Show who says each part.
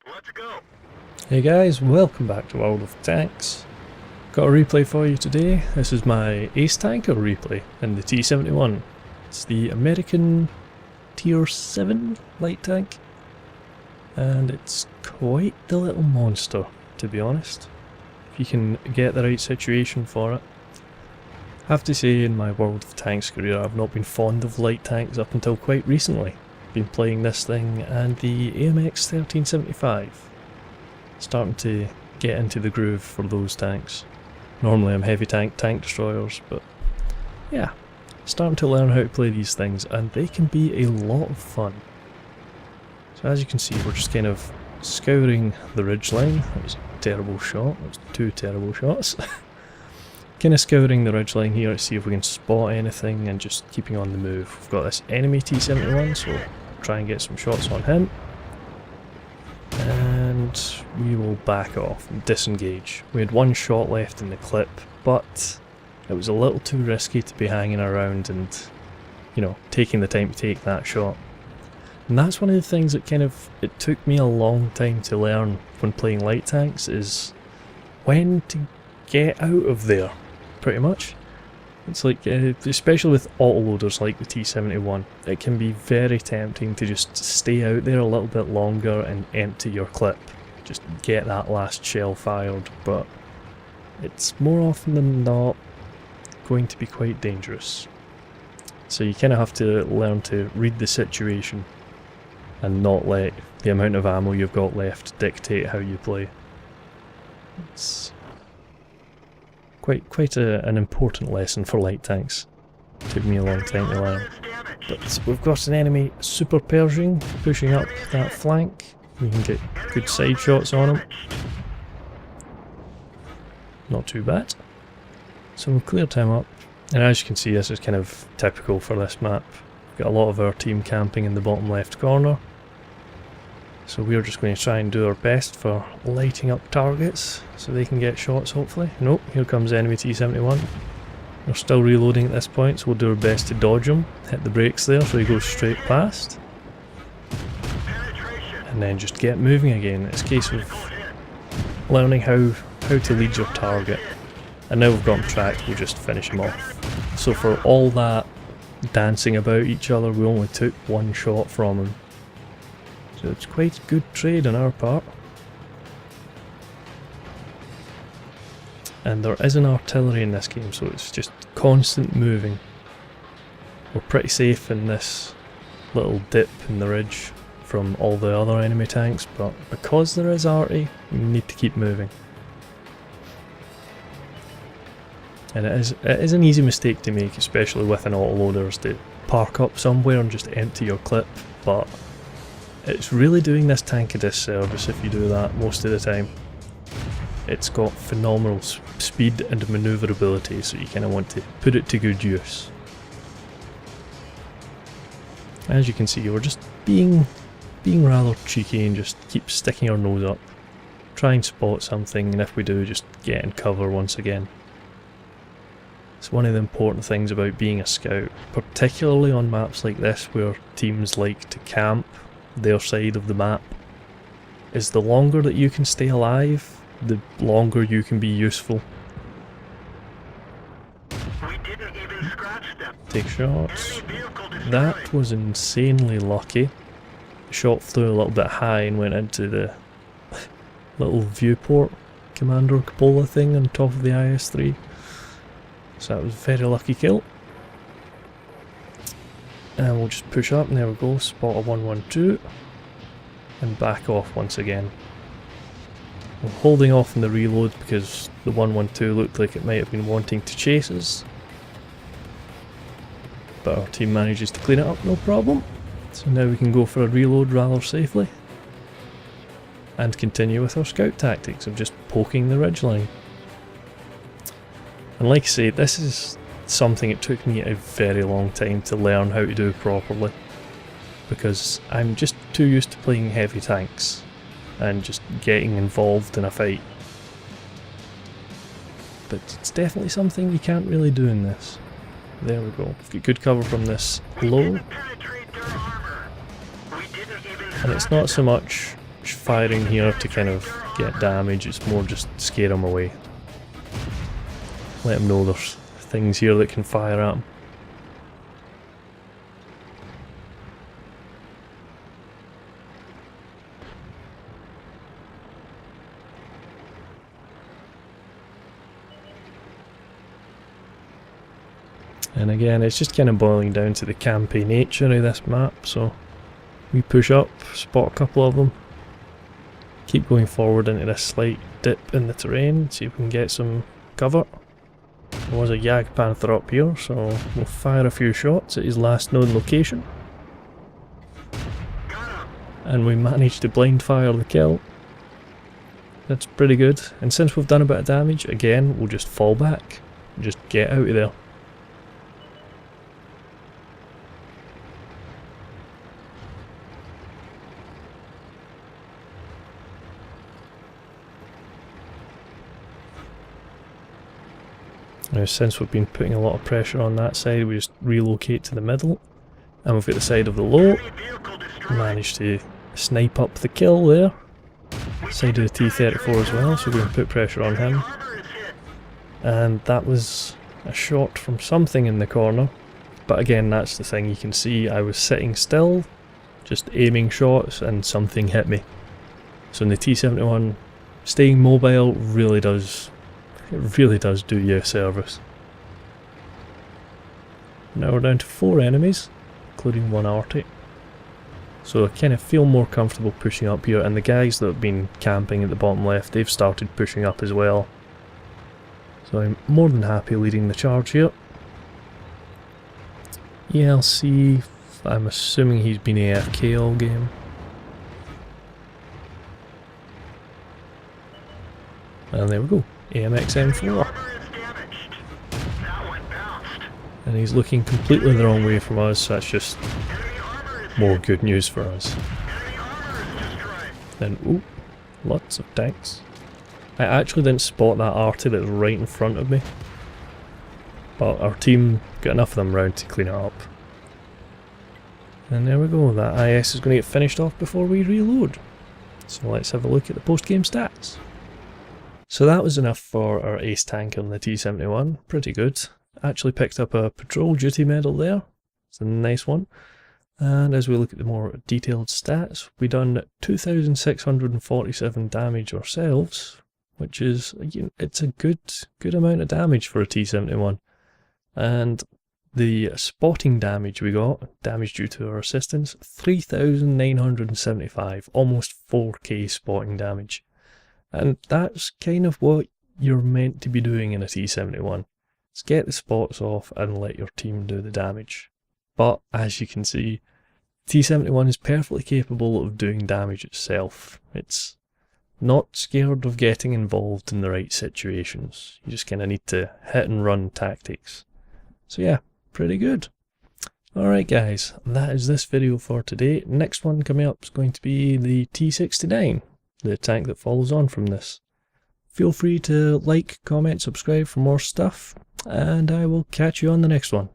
Speaker 1: Let's go.
Speaker 2: Hey guys, welcome back to World of Tanks. Got a replay for you today. This is my ace tanker replay in the T71. It's the American tier 7 light tank. And it's quite the little monster, to be honest. If you can get the right situation for it. I have to say, in my World of Tanks career, I've not been fond of light tanks up until quite recently. Been playing this thing and the AMX 1375. Starting to get into the groove for those tanks. Normally I'm heavy tank destroyers, but yeah, starting to learn how to play these things, and they can be a lot of fun. So as you can see, we're just kind of scouring the ridgeline. That was a terrible shot, that was two terrible shots. Kind of scouring the ridgeline here to see if we can spot anything and just keeping on the move. We've got this enemy T71, so try and get some shots on him. And we will back off and disengage. We had one shot left in the clip, but it was a little too risky to be hanging around and, you know, taking the time to take that shot. And that's one of the things that it took me a long time to learn when playing light tanks, is when to get out of there, pretty much. It's like, especially with autoloaders like the T71, it can be very tempting to just stay out there a little bit longer and empty your clip. Just get that last shell fired, but it's more often than not going to be quite dangerous. So you kind of have to learn to read the situation and not let the amount of ammo you've got left dictate how you play. It's quite an important lesson for light tanks. Took me a long time to learn. But we've got an enemy Super Pershing pushing up that flank. We can get good side shots on him. Not too bad. So we've cleared him up. And as you can see, this is kind of typical for this map. We've got a lot of our team camping in the bottom left corner. So we're just going to try and do our best for lighting up targets so they can get shots, hopefully. Nope, here comes enemy T71. We're still reloading at this point, so we'll do our best to dodge him. Hit the brakes there so he goes straight past. And then just get moving again. It's a case of learning how to lead your target. And now we've got him tracked, we'll just finish him off. So for all that dancing about each other, we only took one shot from him. So it's quite good trade on our part. And there isn't artillery in this game, so it's just constant moving. We're pretty safe in this little dip in the ridge from all the other enemy tanks, but because there is arty, we need to keep moving. And it is an easy mistake to make, especially with an autoloader, is to park up somewhere and just empty your clip, but it's really doing this tank a disservice if you do that most of the time. It's got phenomenal speed and manoeuvrability, so you kind of want to put it to good use. As you can see, we're just being rather cheeky and just keep sticking our nose up. Try and spot something, and if we do, just get in cover once again. It's one of the important things about being a scout, particularly on maps like this where teams like to camp their side of the map, is the longer that you can stay alive, the longer you can be useful. Take shots. That was insanely lucky. The shot flew a little bit high and went into the little viewport Commander Cupola thing on top of the IS-3. So that was a very lucky kill. And we'll just push up, and there we go, spot a 112, and back off once again. We're holding off in the reload because the 112 looked like it might have been wanting to chase us. But our team manages to clean it up, no problem. So now we can go for a reload rather safely. And continue with our scout tactics of just poking the ridgeline. And like I say, this is something it took me a very long time to learn how to do properly, because I'm just too used to playing heavy tanks and just getting involved in a fight. But it's definitely something you can't really do in this. There we go. We've got good cover from this low. And it's not so much firing here to kind of get damage, it's more just scare them away. Let them know there's things here that can fire at them. And again, it's just kind of boiling down to the campy nature of this map, so we push up, spot a couple of them, keep going forward into this slight dip in the terrain, see if we can get some cover. There was a Yag Panther up here, so we'll fire a few shots at his last known location. And we managed to blind fire the kill. That's pretty good, and since we've done a bit of damage, again, we'll just fall back, just get out of there. Now, since we've been putting a lot of pressure on that side, we just relocate to the middle, and we've got the side of the low. Managed to snipe up the kill there. Side of the T74 as well, so we're going to put pressure on him. And that was a shot from something in the corner, but again, that's the thing, you can see I was sitting still, just aiming shots, and something hit me. So in the T71, staying mobile really does do you a service. Now we're down to 4 enemies, including 1 Arctic. So I kind of feel more comfortable pushing up here, and the guys that have been camping at the bottom left, they've started pushing up as well. So I'm more than happy leading the charge here. ELC, I'm assuming he's been AFK all game. And there we go. AMX M4, and he's looking completely the wrong way from us, so that's just more good news for us. Then, ooh, lots of tanks. I actually didn't spot that arty that's right in front of me, but our team got enough of them round to clean it up. And there we go, that IS is going to get finished off before we reload. So let's have a look at the post-game stats. So that was enough for our ace tank on the T71, pretty good. Actually picked up a patrol duty medal there, it's a nice one. And as we look at the more detailed stats, we done 2,647 damage ourselves, which is, it's a good amount of damage for a T71. And the spotting damage we got, damage due to our assistance, 3,975, almost 4k spotting damage. And that's kind of what you're meant to be doing in a T71. Is get the spots off and let your team do the damage. But as you can see, T71 is perfectly capable of doing damage itself. It's not scared of getting involved in the right situations. You just kind of need to hit and run tactics. So yeah, pretty good. Alright guys, that is this video for today. Next one coming up is going to be the T69. The tank that follows on from this. Feel free to like, comment, subscribe for more stuff, and I will catch you on the next one.